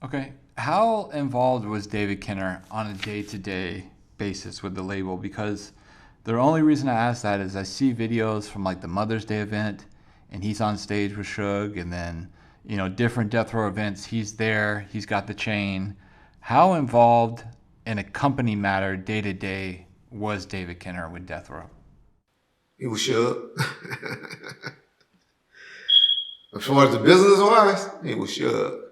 Okay. How involved was David Kinner on a day-to-day basis with the label? Because the only reason I ask that is I see videos from like the Mother's Day event, and he's on stage with Suge, and then different Death Row events. He's there. He's got the chain. How involved in a company matter day to day was David Kinner with Death Row? He was shook. As far as the business wise, he was shook.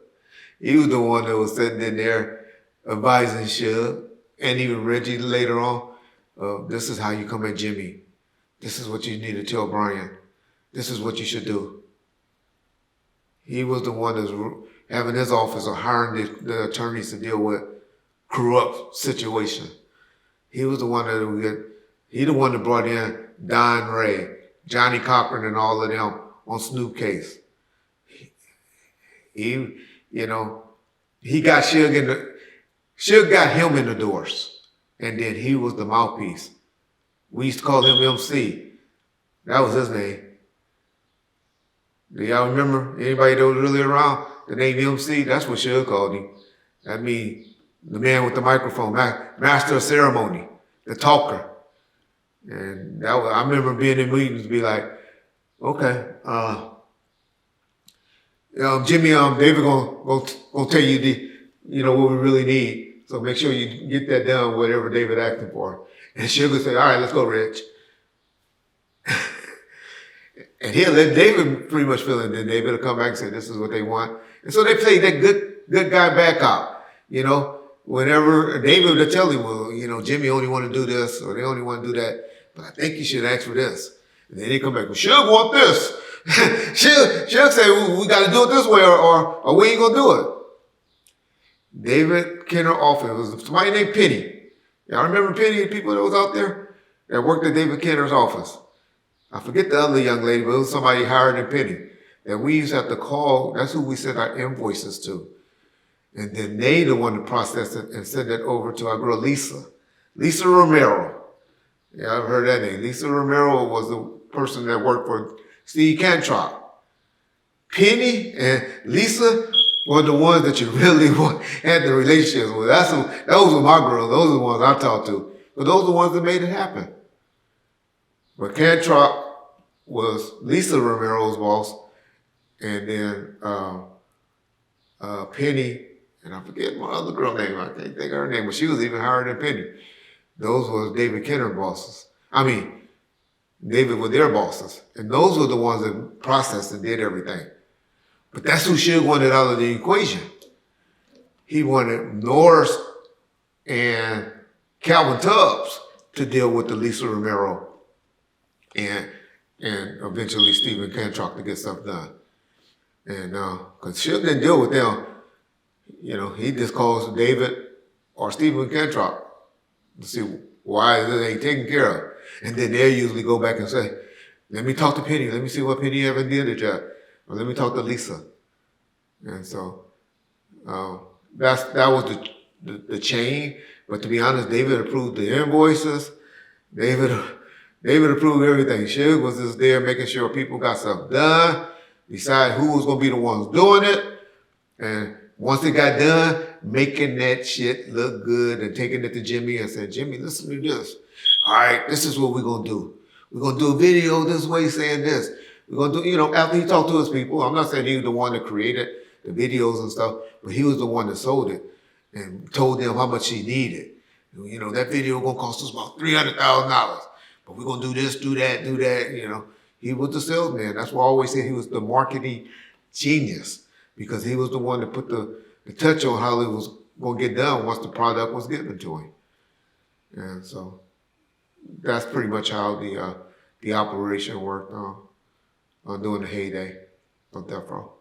He was the one that was sitting in there advising Suge and even Reggie later on. This is how you come at Jimmy. This is what you need to tell Brian. This is what you should do. He was the one that's having his office or hiring the attorneys to deal with corrupt situation. He was the one he the one that brought in Don Ray, Johnny Cochran and all of them on Snoop case. He got Suge got him in the doors. And then he was the mouthpiece. We used to call him MC. That was his name. Do y'all remember? Anybody that was really around? The name MC, that's what Suge called him. That means the man with the microphone, master of ceremony, the talker. And I remember being in meetings, be like, okay, Jimmy, David gonna tell you what we really need. So make sure you get that done, whatever David asking for. And Suge would say, all right, let's go, Rich. And he'll let David pretty much fill it. Then David will come back and say, this is what they want. And so they played that good guy back out. Whenever David would tell him, well, Jimmy only want to do this or they only want to do that. But I think you should ask for this. And then they come back, well, Suge want this. Suge say, well, we got to do it this way or we ain't going to do it. David Kinner office was somebody named Penny. Y'all remember Penny, the people that was out there that worked at David Kinner's office? I forget the other young lady, but it was somebody higher than Penny that we used to have to call. That's who we sent our invoices to. And then they the one to process it and send it over to our girl Lisa Romero. Yeah, I've heard that name. Lisa Romero was the person that worked for Steve Cantrop. Penny and Lisa were the ones that you really had the relationships with. Those were my girls. Those are the ones I talked to. But those are the ones that made it happen. But Cantrop was Lisa Romero's boss, and then Penny, and I forget my other girl name. I can't think of her name, but she was even higher than Penny. Those were David Kinner bosses. David were their bosses, and those were the ones that processed and did everything. But that's who Suge wanted out of the equation. He wanted Norris and Calvin Tubbs to deal with the Lisa Romero and eventually Stephen Cantrop to get stuff done. And because Suge didn't deal with them, he just calls David or Stephen Cantrop to see why it ain't taken care of. And then they'll usually go back and say, let me talk to Penny. Let me see what Penny ever did at job. Or let me talk to Lisa. And so that was the chain. But to be honest, David approved the invoices. David approved everything. Suge was just there making sure people got stuff done, decide who was going to be the ones doing it. And once it got done, making that shit look good and taking it to Jimmy and saying, Jimmy, listen to this. All right, this is what we're going to do. We're going to do a video this way saying this. We're going to do, after he talked to his people, I'm not saying he was the one that created the videos and stuff, but he was the one that sold it and told them how much he needed. That video going to cost us about $300,000. But we're going to do this, do that. He was the salesman. That's why I always say he was the marketing genius because he was the one that put the touch on how it was going to get done once the product was given to him. And so that's pretty much how the operation worked on doing the heyday on Death Row.